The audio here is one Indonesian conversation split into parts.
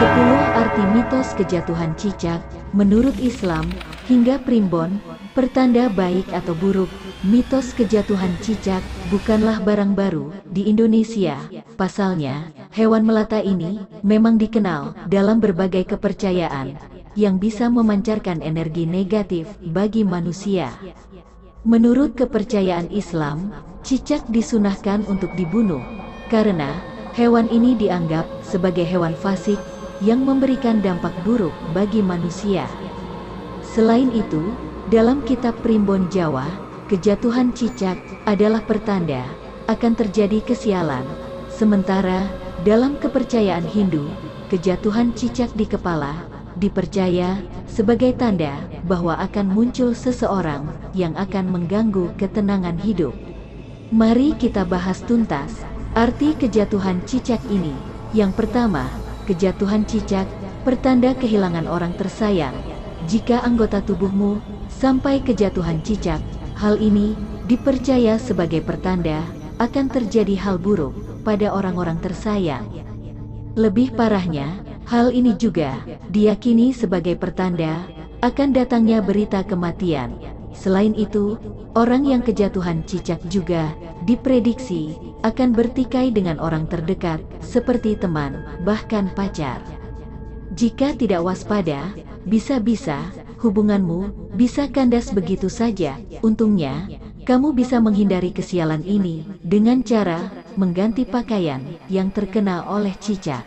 10 arti mitos kejatuhan cicak menurut Islam hingga Primbon, pertanda baik atau buruk. Mitos kejatuhan cicak bukanlah barang baru di Indonesia. Pasalnya, hewan melata ini memang dikenal dalam berbagai kepercayaan yang bisa memancarkan energi negatif bagi manusia. Menurut kepercayaan Islam, cicak disunahkan untuk dibunuh karena hewan ini dianggap sebagai hewan fasik yang memberikan dampak buruk bagi manusia. Selain itu, dalam kitab Primbon Jawa, kejatuhan cicak adalah pertanda akan terjadi kesialan. Sementara dalam kepercayaan Hindu, kejatuhan cicak di kepala dipercaya sebagai tanda bahwa akan muncul seseorang yang akan mengganggu ketenangan hidup. Mari kita bahas tuntas arti kejatuhan cicak ini. Yang pertama, kejatuhan cicak pertanda kehilangan orang tersayang. Jika anggota tubuhmu sampai kejatuhan cicak, hal ini dipercaya sebagai pertanda akan terjadi hal buruk pada orang-orang tersayang. Lebih parahnya, hal ini juga diyakini sebagai pertanda akan datangnya berita kematian. Selain itu, orang yang kejatuhan cicak juga diprediksi akan bertikai dengan orang terdekat seperti teman, bahkan pacar. Jika tidak waspada, bisa-bisa hubunganmu bisa kandas begitu saja. Untungnya, kamu bisa menghindari kesialan ini dengan cara mengganti pakaian yang terkena oleh cicak.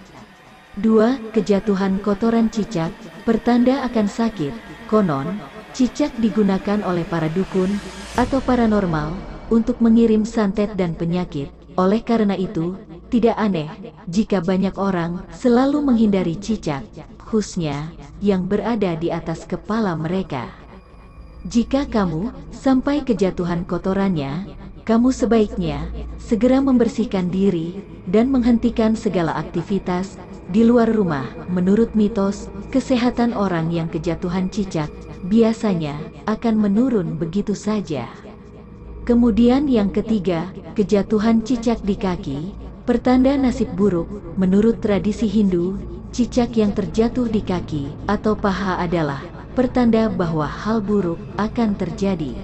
2. Kejatuhan kotoran cicak pertanda akan sakit. Konon, cicak digunakan oleh para dukun atau paranormal untuk mengirim santet dan penyakit. Oleh karena itu, tidak aneh jika banyak orang selalu menghindari cicak, khususnya yang berada di atas kepala mereka. Jika kamu sampai kejatuhan kotorannya, kamu sebaiknya segera membersihkan diri dan menghentikan segala aktivitas di luar rumah. Menurut mitos, kesehatan orang yang kejatuhan cicak biasanya akan menurun begitu saja. Kemudian yang ketiga, kejatuhan cicak di kaki pertanda nasib buruk. Menurut tradisi Hindu, cicak yang terjatuh di kaki atau paha adalah pertanda bahwa hal buruk akan terjadi.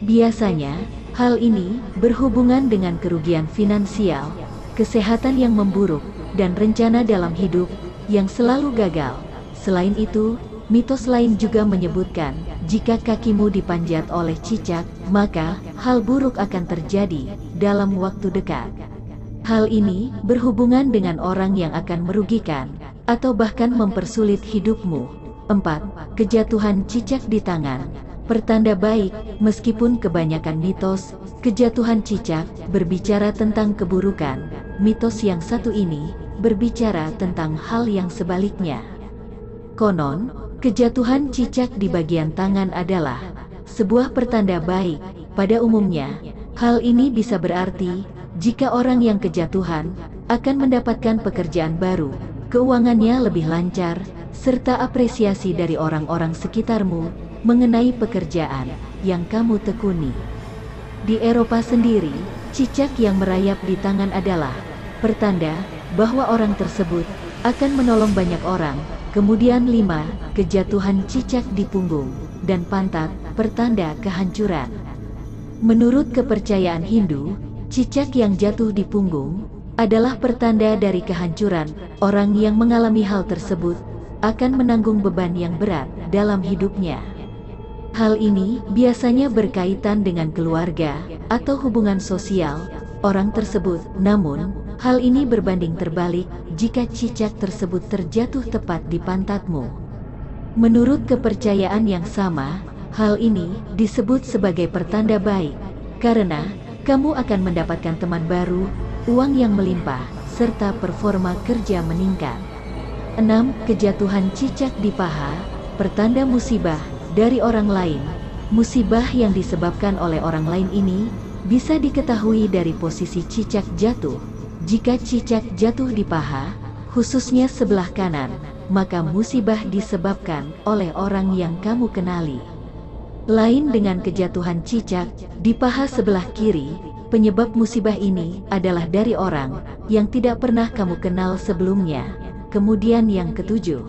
Biasanya, hal ini berhubungan dengan kerugian finansial, kesehatan yang memburuk, dan rencana dalam hidup yang selalu gagal. Selain itu, mitos lain juga menyebutkan, jika kakimu dipanjat oleh cicak, maka hal buruk akan terjadi dalam waktu dekat. Hal ini berhubungan dengan orang yang akan merugikan atau bahkan mempersulit hidupmu. 4. Kejatuhan cicak di tangan pertanda baik. Meskipun kebanyakan mitos kejatuhan cicak berbicara tentang keburukan, mitos yang satu ini berbicara tentang hal yang sebaliknya. Konon, kejatuhan cicak di bagian tangan adalah sebuah pertanda baik. Pada umumnya, hal ini bisa berarti jika orang yang kejatuhan akan mendapatkan pekerjaan baru, keuangannya lebih lancar, serta apresiasi dari orang-orang sekitarmu mengenai pekerjaan yang kamu tekuni. Di Eropa sendiri, cicak yang merayap di tangan adalah pertanda bahwa orang tersebut akan menolong banyak orang. Kemudian 5. Kejatuhan cicak di punggung dan pantat pertanda kehancuran. Menurut kepercayaan Hindu, cicak yang jatuh di punggung adalah pertanda dari kehancuran. Orang yang mengalami hal tersebut akan menanggung beban yang berat dalam hidupnya. Hal ini biasanya berkaitan dengan keluarga atau hubungan sosial orang tersebut. Namun, hal ini berbanding terbalik jika cicak tersebut terjatuh tepat di pantatmu. Menurut kepercayaan yang sama, hal ini disebut sebagai pertanda baik, karena kamu akan mendapatkan teman baru, uang yang melimpah, serta performa kerja meningkat. 6. Kejatuhan cicak di paha pertanda musibah dari orang lain. Musibah yang disebabkan oleh orang lain ini bisa diketahui dari posisi cicak jatuh. Jika cicak jatuh di paha, khususnya sebelah kanan, maka musibah disebabkan oleh orang yang kamu kenali. Lain dengan kejatuhan cicak di paha sebelah kiri, penyebab musibah ini adalah dari orang yang tidak pernah kamu kenal sebelumnya. Kemudian yang ketujuh,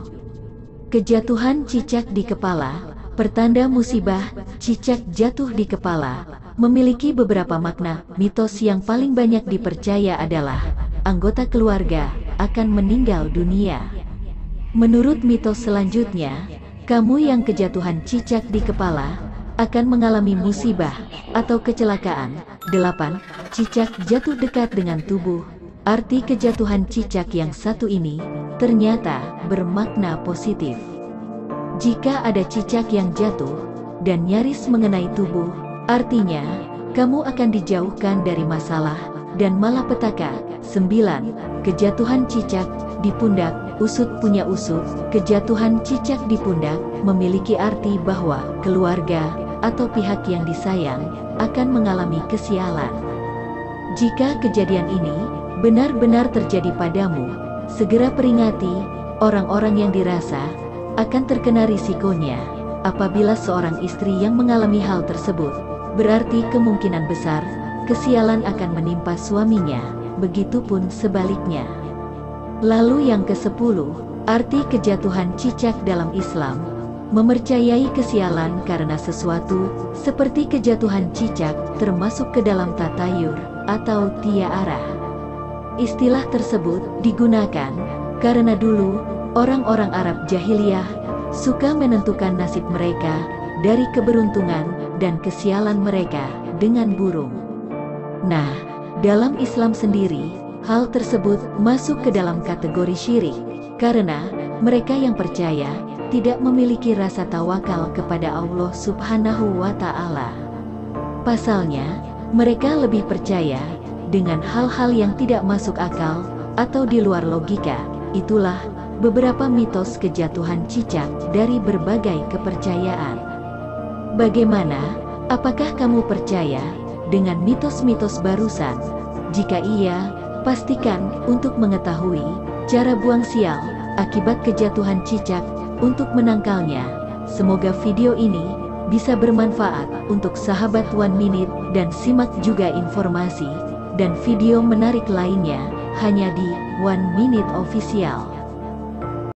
kejatuhan cicak di kepala. Pertanda musibah, cicak jatuh di kepala, memiliki beberapa makna. Mitos yang paling banyak dipercaya adalah anggota keluarga akan meninggal dunia. Menurut mitos selanjutnya, kamu yang kejatuhan cicak di kepala akan mengalami musibah atau kecelakaan. 8. Cicak jatuh dekat dengan tubuh. Arti kejatuhan cicak yang satu ini ternyata bermakna positif. Jika ada cicak yang jatuh dan nyaris mengenai tubuh, artinya kamu akan dijauhkan dari masalah dan malapetaka. 9. Kejatuhan cicak di pundak. Usut punya usut, kejatuhan cicak di pundak memiliki arti bahwa keluarga atau pihak yang disayang akan mengalami kesialan. Jika kejadian ini benar-benar terjadi padamu, segera peringati orang-orang yang dirasa akan terkena risikonya. Apabila seorang istri yang mengalami hal tersebut, berarti kemungkinan besar kesialan akan menimpa suaminya, begitupun sebaliknya. Lalu yang ke-10, arti kejatuhan cicak dalam Islam, mempercayai kesialan karena sesuatu, seperti kejatuhan cicak, termasuk ke dalam tatayur, atau tiara. Istilah tersebut digunakan karena dulu, orang-orang Arab jahiliyah, suka menentukan nasib mereka, dari keberuntungan, dan kesialan mereka, dengan burung. Nah, dalam Islam sendiri, hal tersebut masuk ke dalam kategori syirik, karena mereka yang percaya tidak memiliki rasa tawakal kepada Allah Subhanahu wa Ta'ala. Pasalnya, mereka lebih percaya dengan hal-hal yang tidak masuk akal atau di luar logika. Itulah beberapa mitos kejatuhan cicak dari berbagai kepercayaan. Bagaimana? Apakah kamu percaya dengan mitos-mitos barusan? Jika iya, pastikan untuk mengetahui cara buang sial akibat kejatuhan cicak untuk menangkalnya. Semoga video ini bisa bermanfaat untuk sahabat One Minute dan simak juga informasi dan video menarik lainnya hanya di One Minute Official.